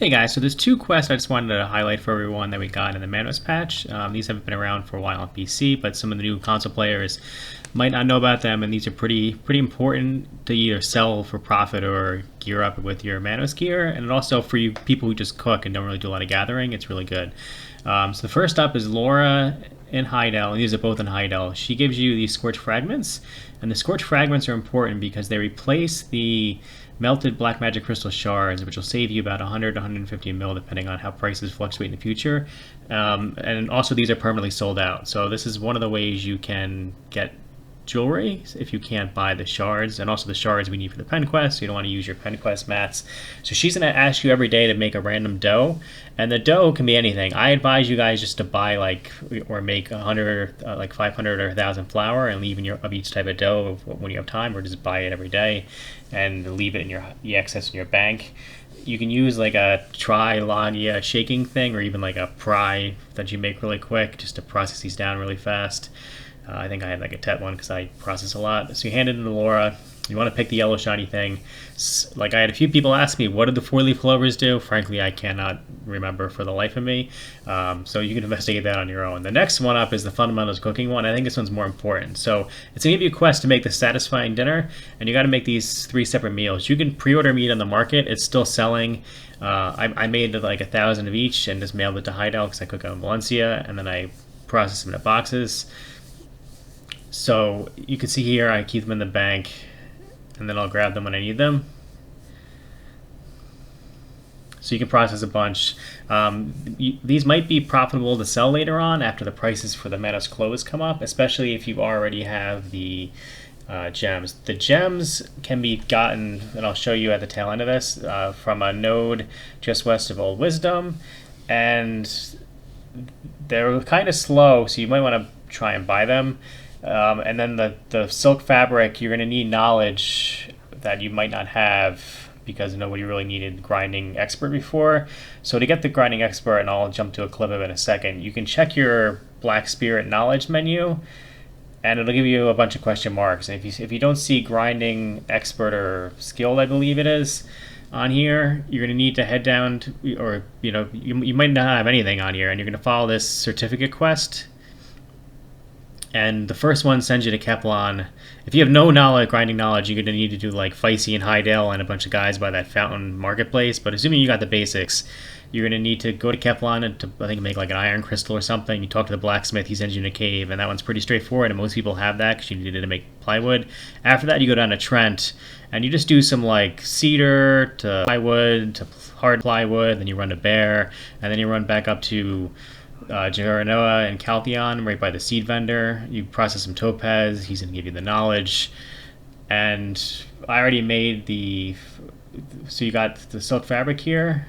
Hey guys, so there's two quests I just wanted to highlight for everyone that we got in the Manos patch. These haven't been around for a while on PC, but some of the new console players might not know about them, and these are pretty important to either sell for profit or gear up with your Manos gear. And also for you people who just cook and don't really do a lot of gathering, it's really good. So the first up is Laura in Heidel, and these are both in Heidel. She gives you these Scorch Fragments, and the Scorch Fragments are important because they replace the melted black magic crystal shards, which will save you about 100 to 150 mil depending on how prices fluctuate in the future. And also these are permanently sold out. So this is one of the ways you can get jewelry if you can't buy the shards, and also the shards we need for the pen quest, so you don't want to use your pen quest mats. So she's going to ask you every day to make a random dough, and the dough can be anything. I advise you guys just to buy or make 100 like 500 or 1,000 flour and leave in of each type of dough when you have time, or just buy it every day and leave it in the excess in your bank. You can use like a tri-logia shaking thing, or even like a pry that you make really quick just to process these down really fast. I think I had like a TET one because I process a lot. So you hand it to Laura. You want to pick the yellow shiny thing. Like I had a few people ask me, what did the 4-leaf clovers do? Frankly, I cannot remember for the life of me. So you can investigate that on your own. The next one up is the fundamentals cooking one. I think this one's more important. So it's going to give you a quest to make the satisfying dinner, and you got to make these 3 separate meals. You can pre-order meat on the market. It's still selling. I made like 1,000 of each and just mailed it to Heidel because I cook out in Valencia, and then I process them into boxes. So you can see here I keep them in the bank, and then I'll grab them when I need them. So you can process a bunch. These might be profitable to sell later on after the prices for the Manos clothes come up, especially if you already have the gems. The gems can be gotten, and I'll show you at the tail end of this, from a node just west of Old Wisdom, and they're kind of slow, so you might want to try and buy them. And then the silk fabric, you're going to need knowledge that you might not have because nobody really needed grinding expert before. So to get the grinding expert, and I'll jump to a clip of it in a second, you can check your Black Spirit knowledge menu, and it'll give you a bunch of question marks. And if you don't see grinding expert or skilled, I believe it is, on here, you're going to need to head down to, or you might not have anything on here, and you're going to follow this certificate quest. And the first one sends you to Keplan. If you have no grinding knowledge, you're going to need to do like Feisty and Heidel and a bunch of guys by that fountain marketplace. But assuming you got the basics, you're going to need to go to Keplan and I think make like an iron crystal or something. You talk to the blacksmith, he sends you in a cave, and that one's pretty straightforward, and most people have that because you need it to make plywood. After that, you go down to Trent, and you just do some like cedar to plywood to hard plywood, then you run to Bear, and then you run back up to Geranoa and Caltheon right by the seed vendor. You process some topaz, he's going to give you the knowledge. And I already made so you got the silk fabric here.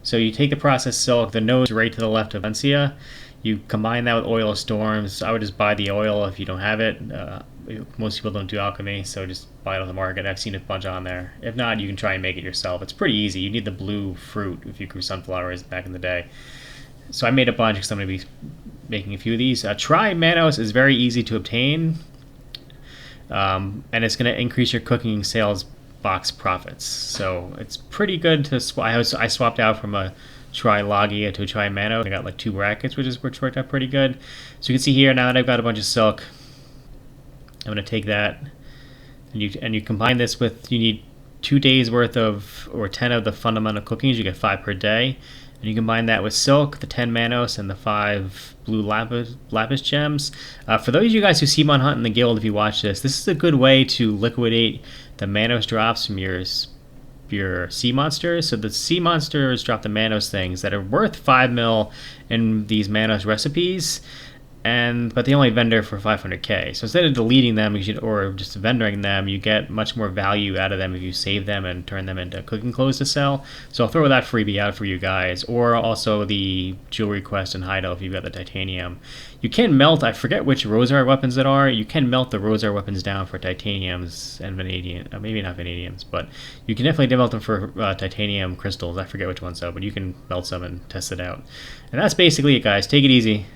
So you take the processed silk, the nose right to the left of Valencia. You combine that with oil of storms. I would just buy the oil if you don't have it. Most people don't do alchemy, so just buy it on the market. I've seen a bunch on there. If not, you can try and make it yourself. It's pretty easy. You need the blue fruit if you grew sunflowers back in the day. So I made a bunch because I'm going to be making a few of these. Tri-Manos is very easy to obtain, and it's going to increase your cooking sales box profits. So it's pretty good to I swapped out from a Tri-Logia to a Tri-Mano. I got like 2 brackets, which worked out pretty good. So you can see here, now that I've got a bunch of silk, I'm going to take that, and you combine this with, you need 2 days worth of, or 10 of the fundamental cookings. You get 5 per day. And you combine that with silk, the 10 Manos, and the 5 blue lapis gems. For those of you guys who Seamon hunt in the guild, if you watch this is a good way to liquidate the Manos drops from your sea monsters. So the sea monsters drop the Manos things that are worth 5 mil in these Manos recipes, but they only vendor for 500k. So instead of deleting them or just vendoring them, you get much more value out of them if you save them and turn them into cooking clothes to sell. So I'll throw that freebie out for you guys, or also the jewelry quest in Heidel if you've got the titanium. You can melt, I forget which Rosar weapons it are, you can melt the Rosar weapons down for titaniums and vanadium, maybe not vanadiums, but you can definitely melt them for titanium crystals. I forget which ones though, but you can melt some and test it out. And that's basically it, guys. Take it easy.